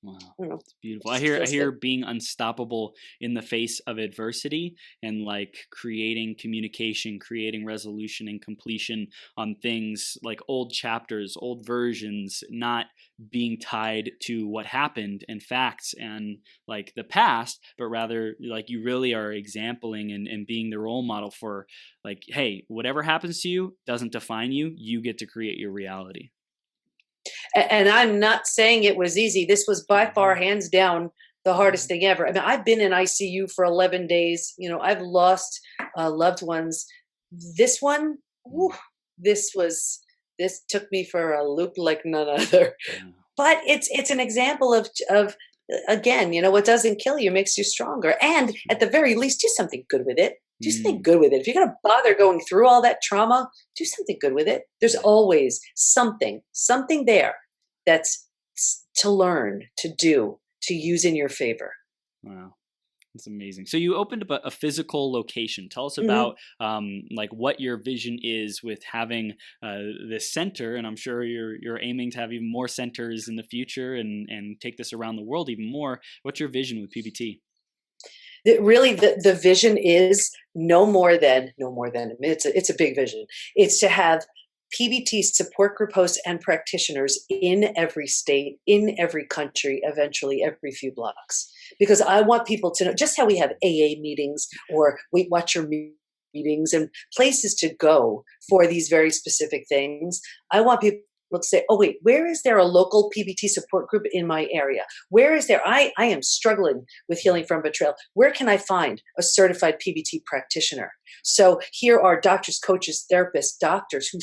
Wow, that's beautiful. I hear being unstoppable in the face of adversity, and like creating communication, creating resolution and completion on things like old chapters, old versions, not being tied to what happened and facts and like the past, but rather like you really are exempling and being the role model for like, hey, whatever happens to you doesn't define you. You get to create your reality. And I'm not saying it was easy. This was by far, hands down, the hardest thing ever. I mean, I've been in ICU for 11 days. I've lost loved ones. This one, this took me for a loop like none other. But it's an example of again, what doesn't kill you makes you stronger. And at the very least, do something good with it. Do something good with it. If you're going to bother going through all that trauma, do something good with it. There's always something there that's to learn, to do, to use in your favor. Wow. That's amazing. So you opened up a physical location. Tell us about like what your vision is with having this center, and I'm sure you're aiming to have even more centers in the future and take this around the world even more. What's your vision with PBT? Really, the vision is no more than. It's a big vision. It's to have PBT support group hosts and practitioners in every state, in every country, eventually every few blocks. Because I want people to know just how we have AA meetings or Weight Watcher meetings and places to go for these very specific things. I want people to say, oh, wait, where is there a local PBT support group in my area? Where is there? I am struggling with healing from betrayal. Where can I find a certified PBT practitioner? So here are doctors, coaches, therapists, doctors who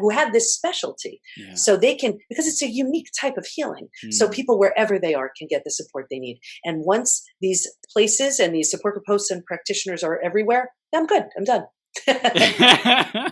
have this specialty. Yeah. So they can, because it's a unique type of healing. So people wherever they are can get the support they need. And once these places and these support group hosts and practitioners are everywhere, I'm good. I'm done. I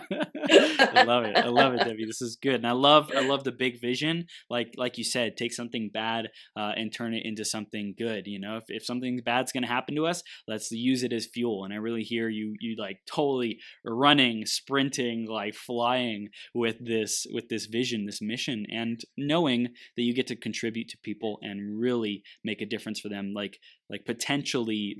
love it, Debbie. This is good, and I love the big vision. Like you said, take something bad and turn it into something good. If something bad's going to happen to us, let's use it as fuel. And I really hear you like totally running, sprinting, like flying with this vision, this mission, and knowing that you get to contribute to people and really make a difference for them. Like potentially,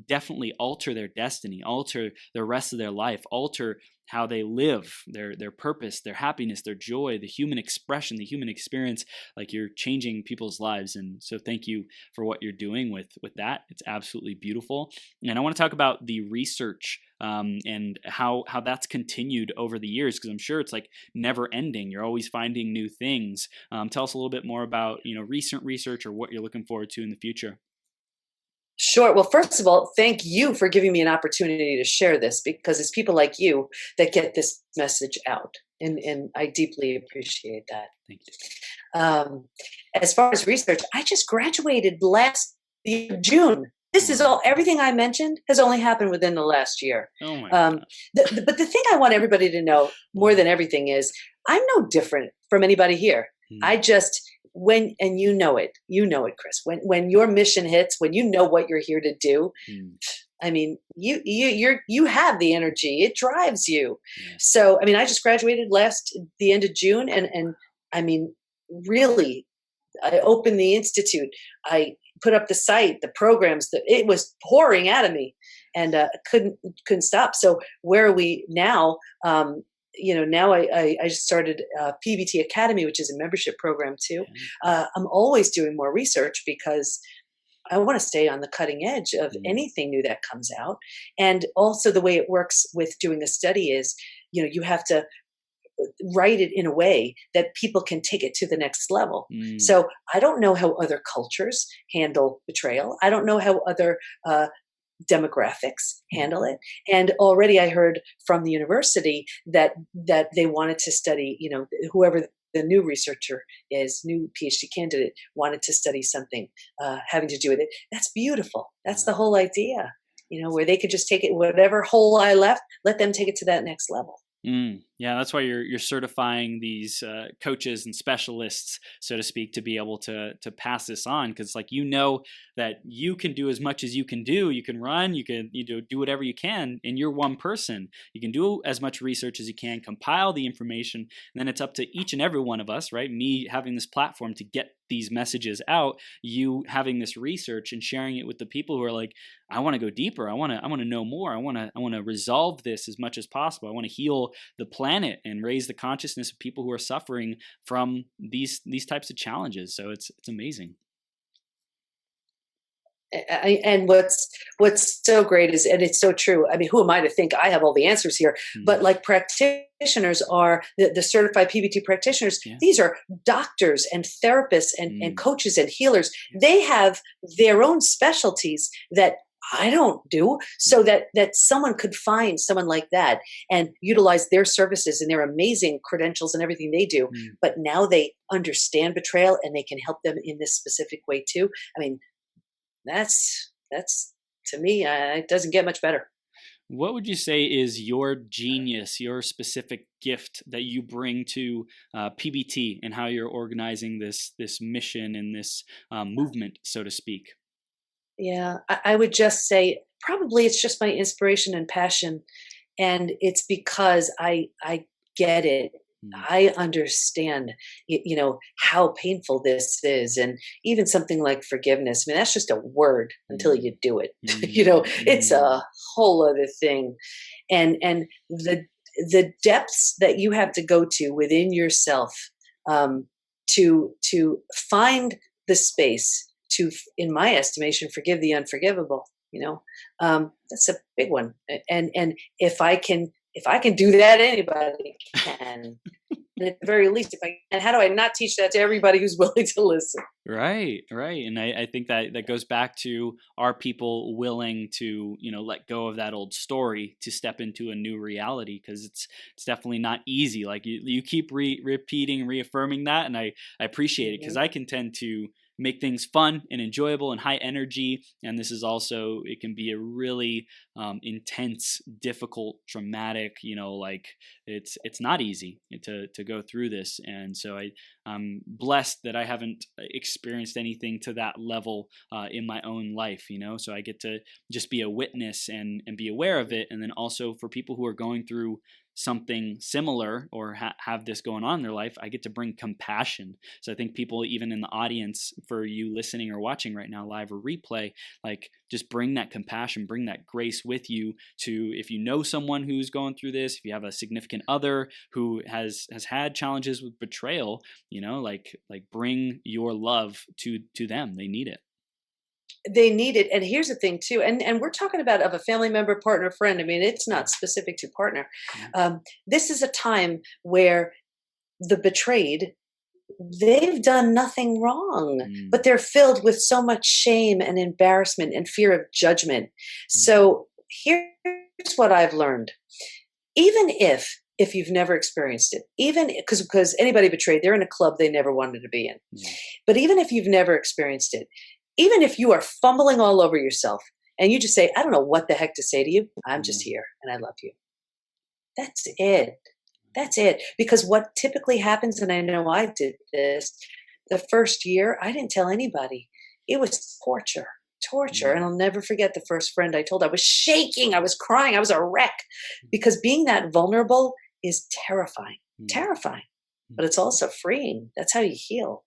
definitely alter their destiny, alter the rest of their life, alter how they live, their purpose, their happiness, their joy, the human expression, the human experience. Like, you're changing people's lives. And so thank you for what you're doing with that. It's absolutely beautiful. And I want to talk about the research and how that's continued over the years, because I'm sure it's like never ending. You're always finding new things. Tell us a little bit more about recent research or what you're looking forward to in the future. Sure. Well, first of all, thank you for giving me an opportunity to share this, because it's people like you that get this message out. And I deeply appreciate that. Thank you. As far as research, I just graduated last June. This is all, everything I mentioned has only happened within the last year. Oh my God. But the thing I want everybody to know more than everything is I'm no different from anybody here. I just, and you know it, Chris, when your mission hits, when you know what you're here to do, I mean, you have the energy, it drives you. Yeah. So, I mean, I just graduated the end of June, and I mean, really, I opened the Institute, I put up the site, the programs, it was pouring out of me, and couldn't stop. So where are we now? Now I started PBT Academy, which is a membership program too. I'm always doing more research because I want to stay on the cutting edge of anything new that comes out. And also the way it works with doing a study is, you have to write it in a way that people can take it to the next level. So I don't know how other cultures handle betrayal. I don't know how other demographics handle it. And already I heard from the university that they wanted to study, whoever the new researcher is, new PhD candidate, wanted to study something having to do with it. That's beautiful. That's the whole idea, where they could just take it, whatever hole I left, let them take it to that next level. Yeah, that's why you're certifying these coaches and specialists, so to speak, to be able to pass this on, because that you can do as much as you can do. You can run, you can do whatever you can, and you're one person. You can do as much research as you can, compile the information, and then it's up to each and every one of us, right? Me having this platform to get these messages out, you having this research and sharing it with the people who are like, I want to go deeper. I want to know more. I want to resolve this as much as possible. I want to heal the planet and raise the consciousness of people who are suffering from these types of challenges. So it's amazing. And what's so great is, and it's so true. I mean, who am I to think I have all the answers here? But like practitioners are the certified PBT practitioners. Yeah. These are doctors and therapists and coaches and healers. They have their own specialties that I don't do, so that someone could find someone like that and utilize their services and their amazing credentials and everything they do. But now they understand betrayal and they can help them in this specific way too. I mean, that's to me, it doesn't get much better. What would you say is your genius, your specific gift that you bring to PBT and how you're organizing this mission and this movement, so to speak? Yeah, I would just say probably it's just my inspiration and passion, and it's because I get it. I understand, how painful this is, and even something like forgiveness. I mean, that's just a word until you do it. It's a whole other thing, and the depths that you have to go to within yourself to find the space to, in my estimation, forgive the unforgivable. That's a big one, and if I can do that, anybody can. And at the very least, and how do I not teach that to everybody who's willing to listen? Right. And I think that goes back to, are people willing to, let go of that old story to step into a new reality? Because it's definitely not easy. Like you keep repeating, reaffirming that, and I appreciate it, because I can tend to make things fun and enjoyable and high energy. And this is also, it can be a really intense, difficult, traumatic, it's not easy to go through this. And so I'm blessed that I haven't experienced anything to that level in my own life, so I get to just be a witness and be aware of it. And then also for people who are going through something similar or have this going on in their life, I get to bring compassion. So I think people, even in the audience, for you listening or watching right now, live or replay, like just bring that compassion, bring that grace with you to, if you know someone who's going through this, if you have a significant other who has had challenges with betrayal, like bring your love to them. They need it. They need it. And here's the thing too, and we're talking about of a family member, partner, friend. I mean, it's not specific to partner. This is a time where the betrayed, they've done nothing wrong, but they're filled with so much shame and embarrassment and fear of judgment. So here's what I've learned. Even if you've never experienced it, even because anybody betrayed, they're in a club they never wanted to be in. But even if you've never experienced it, even if you are fumbling all over yourself and you just say, I don't know what the heck to say to you, I'm just here and I love you. That's it. That's it. Because what typically happens, and I know I did this, the first year, I didn't tell anybody. It was torture. And I'll never forget the first friend I told. I was shaking. I was crying. I was a wreck because being that vulnerable is terrifying, but it's also freeing. That's how you heal.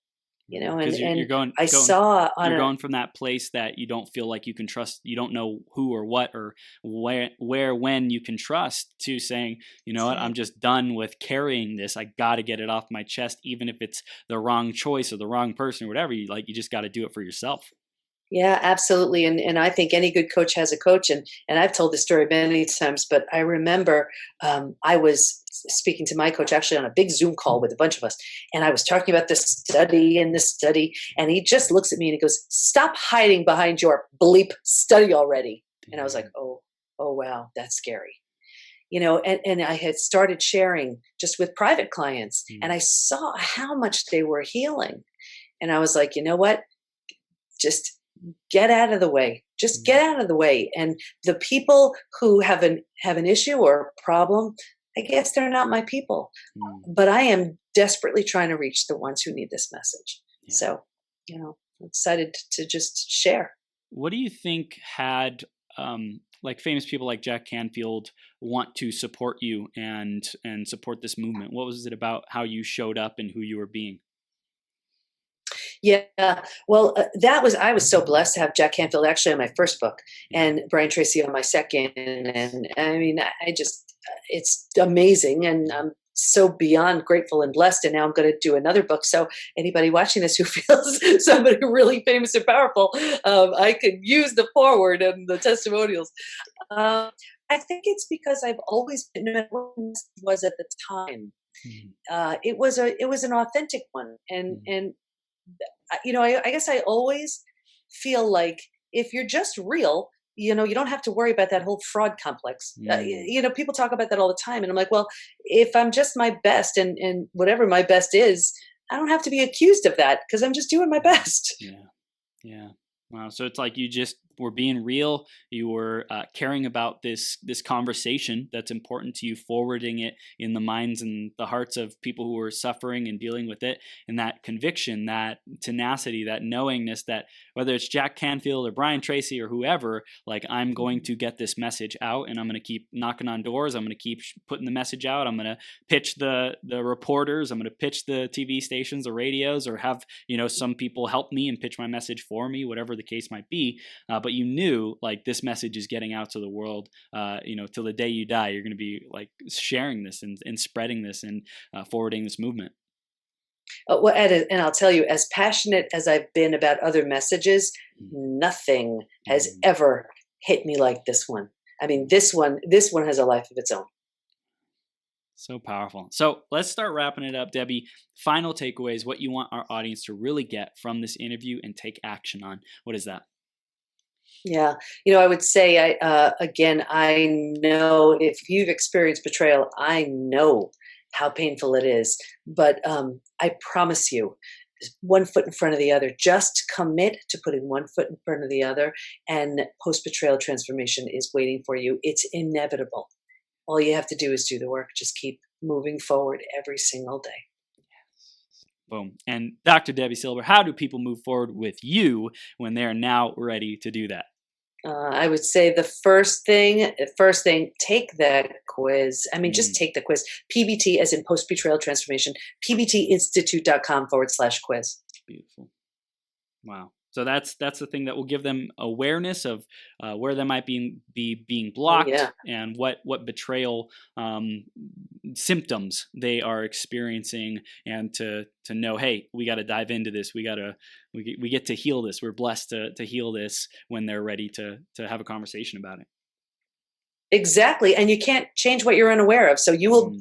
And you're going from that place that you don't feel like you can trust, you don't know who or what or when you can trust, to saying, what, I'm just done with carrying this. I got to get it off my chest, even if it's the wrong choice or the wrong person or whatever. You just got to do it for yourself. Yeah, absolutely. And I think any good coach has a coach. And I've told this story many times, but I remember I was speaking to my coach actually on a big Zoom call with a bunch of us. And I was talking about this study. And he just looks at me and he goes, stop hiding behind your bleep study already. And I was like, oh, wow, that's scary. And I had started sharing just with private clients and I saw how much they were healing. And I was like, you know what? Just get out of the way. Just get out of the way. And the people who have an issue or a problem, I guess they're not my people. But I am desperately trying to reach the ones who need this message. Yeah. So, I'm excited to just share. What do you think had famous people like Jack Canfield want to support you and support this movement? What was it about how you showed up and who you were being? Yeah, well, I was so blessed to have Jack Canfield actually on my first book and Brian Tracy on my second. And I mean, it's amazing. And I'm so beyond grateful and blessed. And now I'm going to do another book. So anybody watching this who feels somebody really famous and powerful, I could use the foreword and the testimonials. I think it's because I've always been, no matter what the message was at the time, it was an authentic one. And I guess I always feel like if you're just real, you don't have to worry about that whole fraud complex. People talk about that all the time. And I'm like, well, if I'm just my best and whatever my best is, I don't have to be accused of that because I'm just doing my best. Yeah. Wow. So it's like you just were being real. You were caring about this conversation that's important to you, forwarding it in the minds and the hearts of people who are suffering and dealing with it. And that conviction, that tenacity, that knowingness that whether it's Jack Canfield or Brian Tracy or whoever, like I'm going to get this message out and I'm going to keep knocking on doors. I'm going to keep putting the message out. I'm going to pitch the reporters. I'm going to pitch the TV stations, the radios, or have, some people help me and pitch my message for me, whatever the case might be. But you knew like this message is getting out to the world, till the day you die, you're going to be like sharing this and spreading this and forwarding this movement. And I'll tell you, as passionate as I've been about other messages, nothing has ever hit me like this one. I mean, this one has a life of its own. So powerful. So let's start wrapping it up, Debi. Final takeaways, what you want our audience to really get from this interview and take action on. What is that? Yeah. I would say, again, I know if you've experienced betrayal, I know how painful it is. But I promise you, one foot in front of the other, just commit to putting one foot in front of the other, and post-betrayal transformation is waiting for you. It's inevitable. All you have to do is do the work. Just keep moving forward every single day. Boom. And Dr. Debi Silber, how do people move forward with you when they're now ready to do that? I would say the first thing, take that quiz. I mean, just take the quiz. PBT as in post-betrayal transformation, pbtinstitute.com/quiz. Beautiful. Wow. So that's the thing that will give them awareness of where they might be being blocked and what betrayal symptoms they are experiencing, and to know, hey, we got to dive into this. We get to heal this. We're blessed to heal this when they're ready to have a conversation about it. Exactly, and you can't change what you're unaware of. So you'll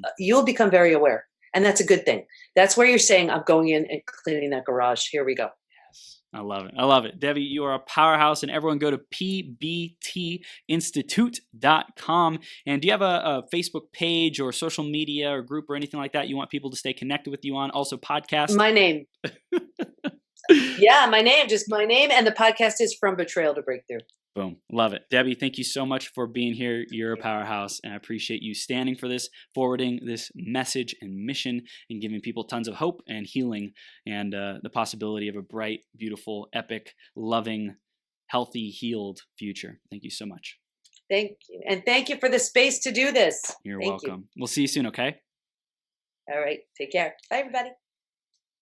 become very aware, and that's a good thing. That's where you're saying, I'm going in and cleaning that garage. Here we go. I love it. I love it. Debi, you are a powerhouse, and everyone go to pbtinstitute.com. And do you have a Facebook page or social media or group or anything like that you want people to stay connected with you on? Also podcast? My name. Yeah, my name. Just my name. And the podcast is From Betrayal to Breakthrough. Boom. Love it. Debi, thank you so much for being here. You're a powerhouse, and I appreciate you standing for this, forwarding this message and mission, and giving people tons of hope and healing and the possibility of a bright, beautiful, epic, loving, healthy, healed future. Thank you so much. Thank you. And thank you for the space to do this. You're welcome. We'll see you soon, okay? All right. Take care. Bye, everybody.